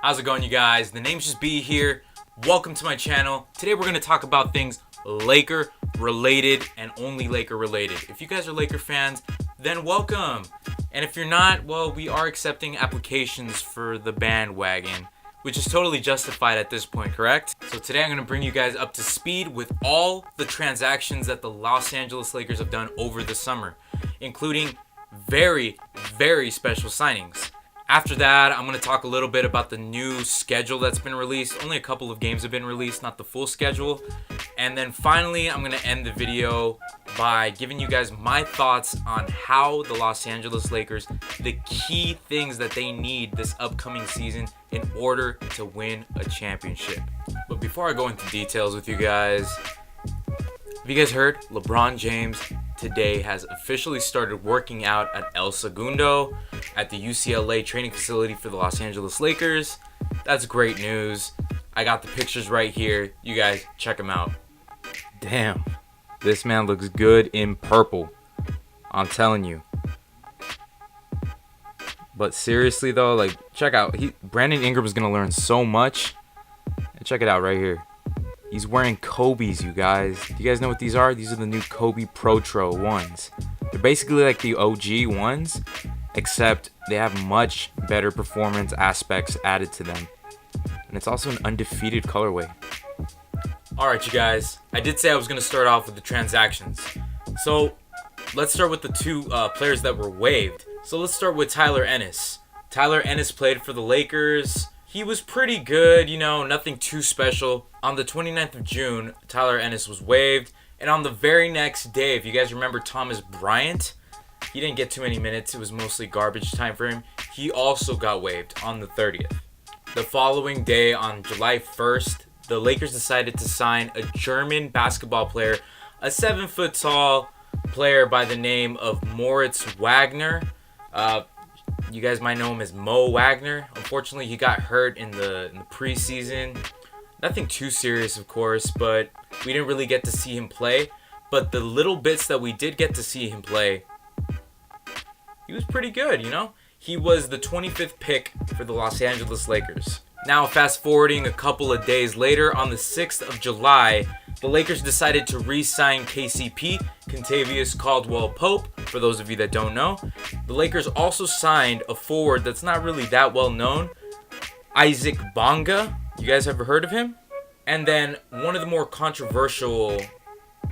How's it going, you guys? TheNamesJustB here. Welcome to my channel. Today we're going to talk about things Laker related and only Laker related. If you guys are Laker fans, then welcome. And if you're not, well, we are accepting applications for the bandwagon, which is totally justified at this point, correct? So today I'm going to bring you guys up to speed with all the transactions that the Los Angeles Lakers have done over the summer, including very, very special signings. After that, I'm going to talk a little bit about the new schedule that's been released. Only a couple of games have been released, not the full schedule. And then finally, I'm going to end the video by giving you guys my thoughts on how the Los Angeles Lakers, the key things that they need this upcoming season in order to win a championship. But before I go into details with you guys, have you guys heard? LeBron James today has officially started working out at El Segundo at the UCLA training facility for the Los Angeles Lakers. That's great news. I got the pictures right here. You guys check them out. Damn, this man looks good in purple. I'm telling you. But seriously though, like, check out. Brandon Ingram is gonna learn so much. And check it out right here. He's wearing Kobe's, you guys. Do you guys know what these are? These are the new Kobe Protro ones. They're basically like the OG ones, except they have much better performance aspects added to them. And it's also an undefeated colorway. Alright, you guys. I did say I was going to start off with the transactions. So, let's start with the two players that were waived. So, let's start with Tyler Ennis. Tyler Ennis played for the Lakers. He was pretty good, you know, nothing too special. On the 29th of June, Tyler Ennis was waived. And on the very next day, if you guys remember Thomas Bryant, he didn't get too many minutes. It was mostly garbage time for him. He also got waived on the 30th. The following day, on July 1st, the Lakers decided to sign a German basketball player, a 7-foot-tall player by the name of Moritz Wagner. You guys might know him as Mo Wagner. Unfortunately, he got hurt in the preseason. Nothing too serious, of course, but we didn't really get to see him play. But the little bits that we did get to see him play, he was pretty good, you know? He was the 25th pick for the Los Angeles Lakers. Now, fast forwarding a couple of days later, on the 6th of July, the Lakers decided to re-sign KCP, Kentavious Caldwell-Pope, for those of you that don't know. The Lakers also signed a forward that's not really that well known, Isaac Bonga. You guys ever heard of him? And then one of the more controversial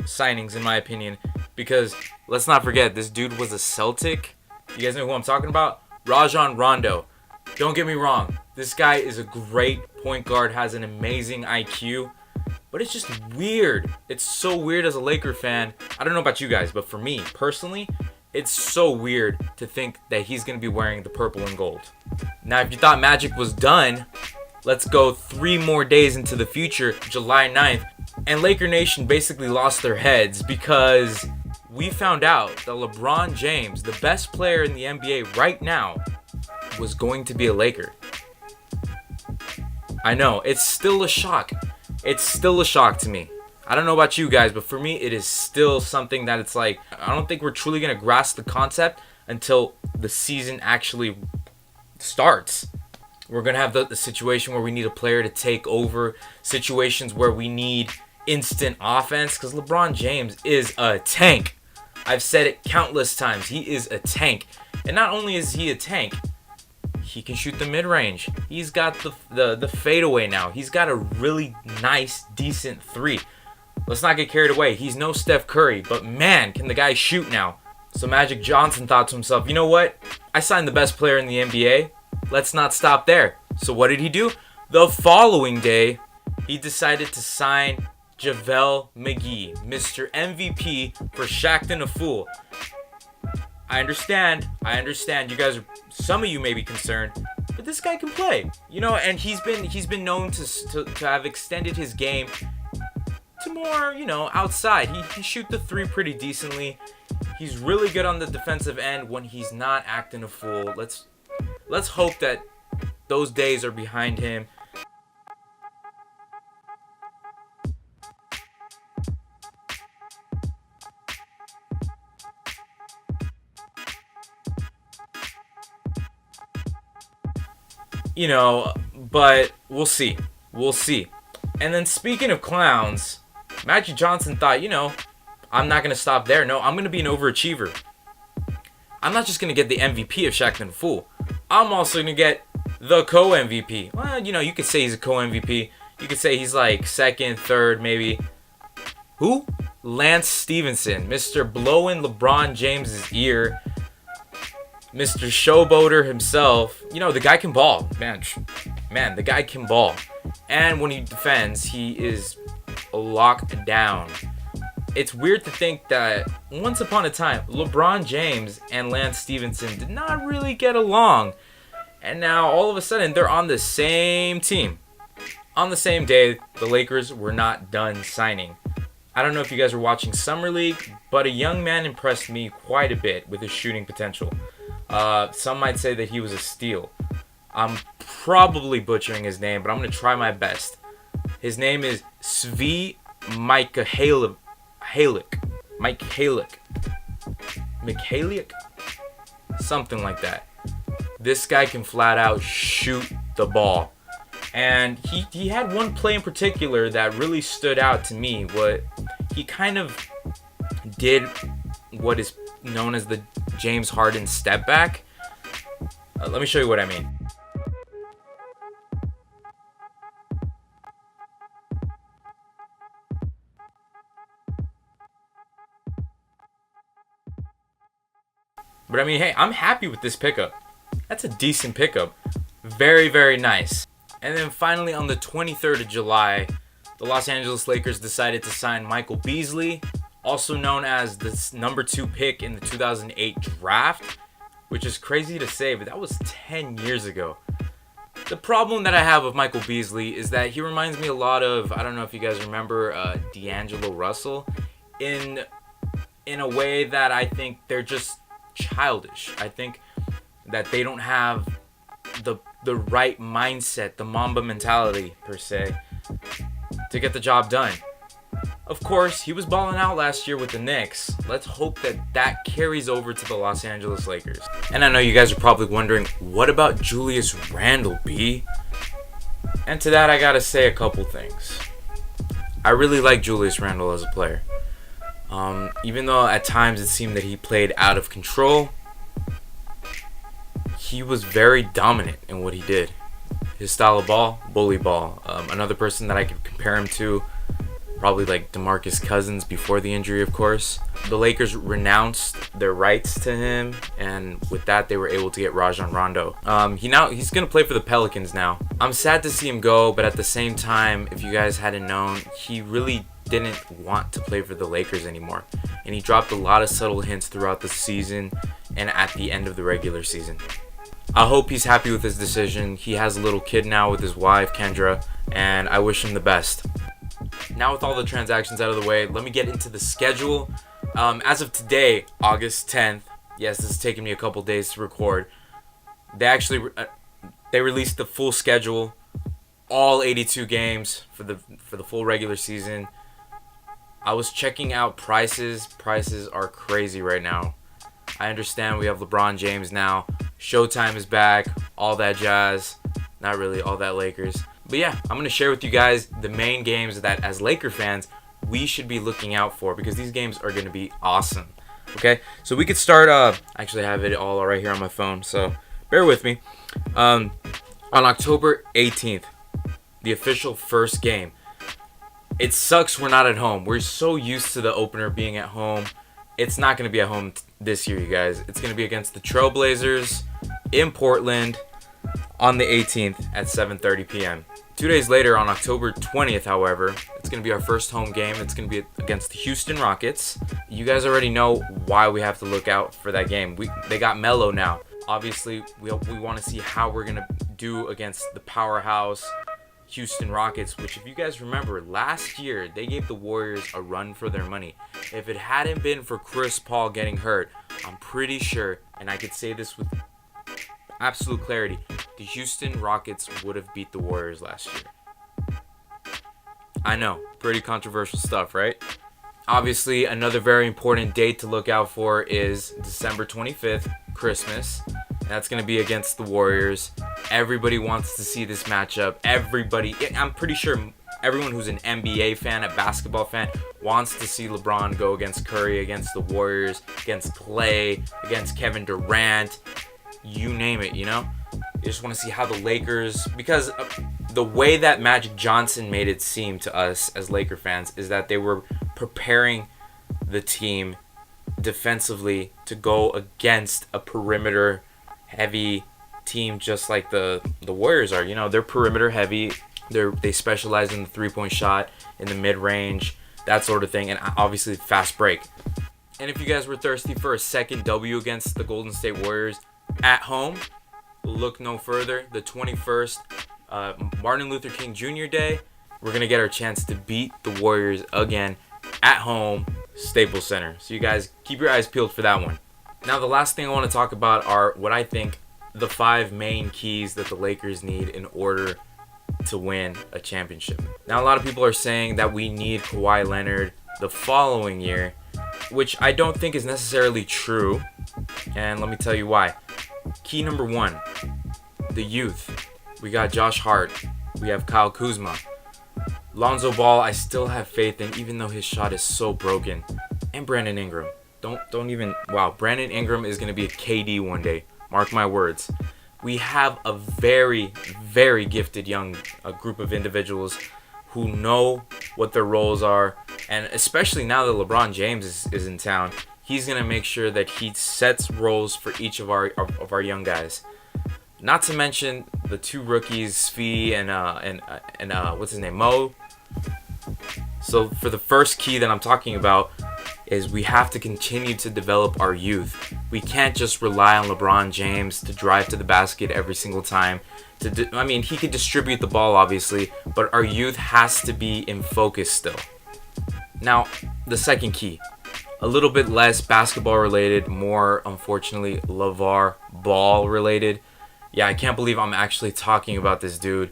signings, in my opinion, because let's not forget, this dude was a Celtic. You guys know who I'm talking about? Rajon Rondo. Don't get me wrong, this guy is a great point guard, has an amazing IQ, but it's just weird. It's so weird as a Laker fan. I don't know about you guys, but for me personally, it's so weird to think that he's going to be wearing the purple and gold. Now, if you thought magic was done, let's go 3 more days into the future, July 9th, and Laker Nation basically lost their heads because we found out that LeBron James, the best player in the NBA right now, was going to be a Laker. I know, it's still a shock. It's still a shock to me. I don't know about you guys, but for me, it is still something that it's like, I don't think we're truly going to grasp the concept until the season actually starts. We're going to have the situation where we need a player to take over, situations where we need instant offense, because LeBron James is a tank. I've said it countless times. He is a tank. And not only is he a tank, he can shoot the mid-range. He's got the fadeaway now. He's got a really nice, decent 3. Let's not get carried away. He's no Steph Curry, but man, can the guy shoot now. So Magic Johnson thought to himself, you know what? I signed the best player in the NBA. Let's not stop there. So what did he do? The following day, he decided to sign JaVale McGee, Mr. MVP for Shaqtin' a Fool. I understand. You guys, some of you may be concerned, but this guy can play, you know. And he's been known to have extended his game to more, you know, outside. He can shoot the 3 pretty decently. He's really good on the defensive end when he's not acting a fool. Let's hope that those days are behind him. You know, But we'll see. We'll see. And then speaking of clowns, Magic Johnson thought, I'm not going to stop there. No, I'm going to be an overachiever. I'm not just going to get the MVP of Shaqtin' a Fool. I'm also going to get the co-MVP. Well, you could say he's a co-MVP. You could say he's like second, third, maybe. Who? Lance Stevenson. Mr. Blowing LeBron James's ear. Mr. Showboater himself. The guy can ball. Man, the guy can ball. And when he defends, he is locked down. It's weird to think that once upon a time, LeBron James and Lance Stevenson did not really get along. And now, all of a sudden, they're on the same team. On the same day, the Lakers were not done signing. I don't know if you guys were watching Summer League, but a young man impressed me quite a bit with his shooting potential. Some might say that he was a steal. I'm probably butchering his name, but I'm going to try my best. His name is Svi Mikhailovic. Mikhailovic? Something like that. This guy can flat out shoot the ball. And he had one play in particular that really stood out to me. What he kind of did what is known as the James Harden step back. Let me show you what I mean. But hey, I'm happy with this pickup. That's a decent pickup. Very, very nice. And then finally on the 23rd of July, the Los Angeles Lakers decided to sign Michael Beasley, also known as the number 2 pick in the 2008 draft, which is crazy to say, but that was 10 years ago. The problem that I have with Michael Beasley is that he reminds me a lot of, I don't know if you guys remember, D'Angelo Russell, in a way that I think they're just childish. I think that they don't have the right mindset, the Mamba mentality per se, to get the job done. Of course, he was balling out last year with the Knicks. Let's hope that carries over to the Los Angeles Lakers. And I know you guys are probably wondering, what about Julius Randle, B? And to that, I gotta say a couple things. I really like Julius Randle as a player. Even though at times it seemed that he played out of control, he was very dominant in what he did. His style of ball, bully ball. Another person that I could compare him to, probably like DeMarcus Cousins before the injury, of course. The Lakers renounced their rights to him, and with that, they were able to get Rajon Rondo. He's gonna play for the Pelicans now. I'm sad to see him go, but at the same time, if you guys hadn't known, he really didn't want to play for the Lakers anymore, and he dropped a lot of subtle hints throughout the season and at the end of the regular season. I hope he's happy with his decision. He has a little kid now with his wife, Kendra, and I wish him the best. Now with all the transactions out of the way, let me get into the schedule. As of today, August 10th, yes, this is taking me a couple days to record, they released the full schedule, all 82 games for the full regular season. I was checking out prices. Prices are crazy right now. I understand we have LeBron James now. Showtime is back. All that jazz. Not really, all that Lakers. But yeah, I'm going to share with you guys the main games that as Laker fans, we should be looking out for, because these games are going to be awesome. Okay, so we could start, actually I have it all right here on my phone, so bear with me. On October 18th, the official first game. It sucks we're not at home. We're so used to the opener being at home. It's not going to be at home this year, you guys. It's going to be against the Trailblazers in Portland on the 18th at 7:30 p.m. 2 days later, on October 20th, however, it's going to be our first home game. It's going to be against the Houston Rockets. You guys already know why we have to look out for that game. They got Melo now. Obviously, we want to see how we're going to do against the powerhouse Houston Rockets, which, if you guys remember, last year they gave the Warriors a run for their money. If it hadn't been for Chris Paul getting hurt, I'm pretty sure, and I could say this with absolute clarity, the Houston Rockets would have beat the Warriors last year. I know, pretty controversial stuff, right? Obviously, another very important date to look out for is December 25th, Christmas. And that's going to be against the Warriors. Everybody wants to see this matchup. I'm pretty sure everyone who's an NBA fan, a basketball fan, wants to see LeBron go against Curry, against the Warriors, against Clay, against Kevin Durant, you name it, you know? You just want to see how the Lakers, because the way that Magic Johnson made it seem to us as Laker fans is that they were preparing the team defensively to go against a perimeter heavy team just like the Warriors are. You know, they're perimeter heavy. They specialize in the three-point shot, in the mid-range, that sort of thing, and obviously fast break. And if you guys were thirsty for a second W against the Golden State Warriors at home, look no further. The 21st, Martin Luther King Jr. Day, we're going to get our chance to beat the Warriors again at home, Staples Center. So you guys keep your eyes peeled for that one. Now, the last thing I want to talk about are what I think the 5 main keys that the Lakers need in order to win a championship. Now, a lot of people are saying that we need Kawhi Leonard the following year, which I don't think is necessarily true. And let me tell you why. Key number 1, the youth. We got Josh Hart. We have Kyle Kuzma. Lonzo Ball, I still have faith in, even though his shot is so broken. And Brandon Ingram. Brandon Ingram is going to be a KD one day. Mark my words. We have a very, very gifted young group of individuals who know what their roles are. And especially now that LeBron James is in town, he's going to make sure that he sets roles for each of our young guys. Not to mention the 2 rookies, Svi and what's his name, Mo. So for the first key that I'm talking about is we have to continue to develop our youth. We can't just rely on LeBron James to drive to the basket every single time. He could distribute the ball, obviously, but our youth has to be in focus still. Now, the second key, a little bit less basketball related, more, unfortunately, LeVar Ball related. Yeah, I can't believe I'm actually talking about this dude.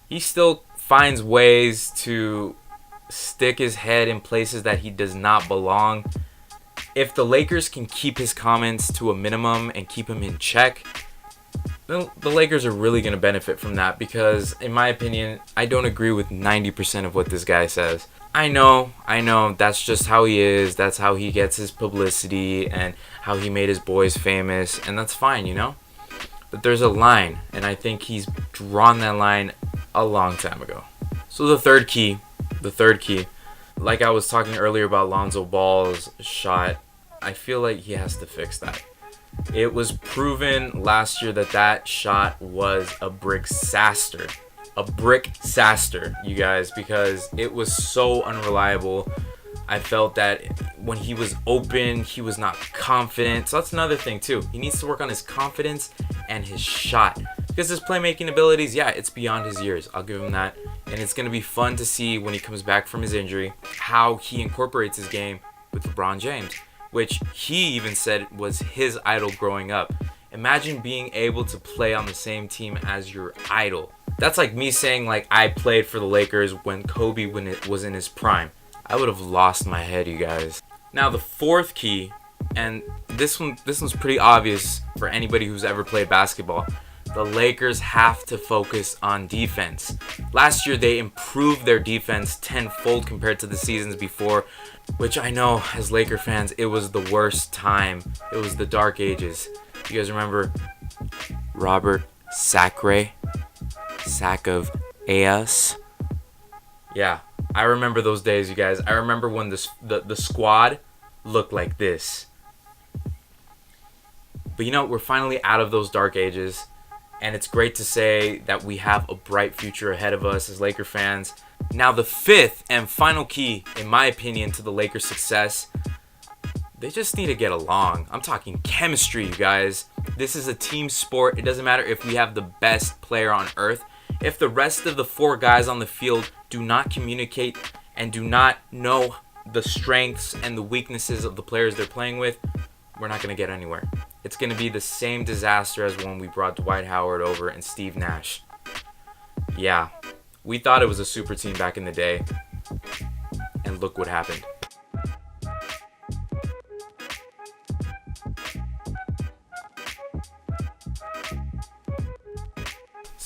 He still finds ways to stick his head in places that he does not belong. If the Lakers can keep his comments to a minimum and keep him in check, then the Lakers are really going to benefit from that, because in my opinion, I don't agree with 90% of what this guy says. I know, that's just how he is, that's how he gets his publicity and how he made his boys famous, and that's fine, you know? But there's a line, and I think he's drawn that line a long time ago. So the third key, like I was talking earlier about Lonzo Ball's shot, I feel like he has to fix that. It was proven last year that shot was a brick-saster, you guys, because it was so unreliable. I felt that when he was open, he was not confident. So that's another thing too. He needs to work on his confidence and his shot, because his playmaking abilities, yeah, it's beyond his years. I'll give him that. And it's going to be fun to see when he comes back from his injury how he incorporates his game with LeBron James, which he even said was his idol growing up. Imagine being able to play on the same team as your idol. That's like me saying, like, I played for the Lakers when Kobe was in his prime. I would have lost my head, you guys. Now, the fourth key, and this one's pretty obvious for anybody who's ever played basketball. The Lakers have to focus on defense. Last year, they improved their defense tenfold compared to the seasons before, which I know, as Laker fans, it was the worst time. It was the dark ages. You guys remember Robert Sacre? Sack of Ass? Yeah, I remember those days, you guys. I remember when the squad looked like this. But you know, we're finally out of those dark ages. And it's great to say that we have a bright future ahead of us as Laker fans. Now, the fifth and final key, in my opinion, to the Lakers' success, they just need to get along. I'm talking chemistry, you guys. This is a team sport. It doesn't matter if we have the best player on earth. If the rest of the 4 guys on the field do not communicate and do not know the strengths and the weaknesses of the players they're playing with, we're not going to get anywhere. It's going to be the same disaster as when we brought Dwight Howard over and Steve Nash. Yeah, we thought it was a super team back in the day, and look what happened.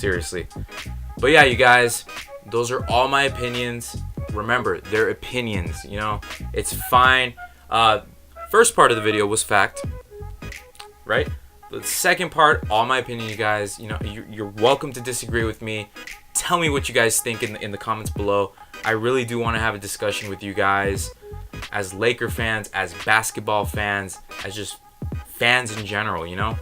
Seriously. But yeah, you guys, those are all my opinions. Remember, they're opinions, you know? It's fine. First part of the video was fact, right? The second part, all my opinion, you guys. You know, you're welcome to disagree with me. Tell me what you guys think in the comments below. I really do want to have a discussion with you guys as Laker fans, as basketball fans, as just fans in general, you know?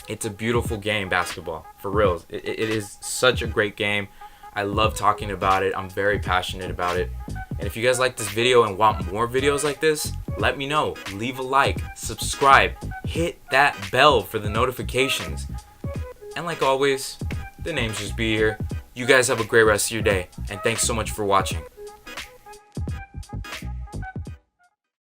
It's a beautiful game, basketball, for real. It is such a great game. I love talking about it. I'm very passionate about it. And if you guys like this video and want more videos like this, let me know. Leave a like, subscribe, hit that bell for the notifications. And like always, the names just be here. You guys have a great rest of your day, and thanks so much for watching.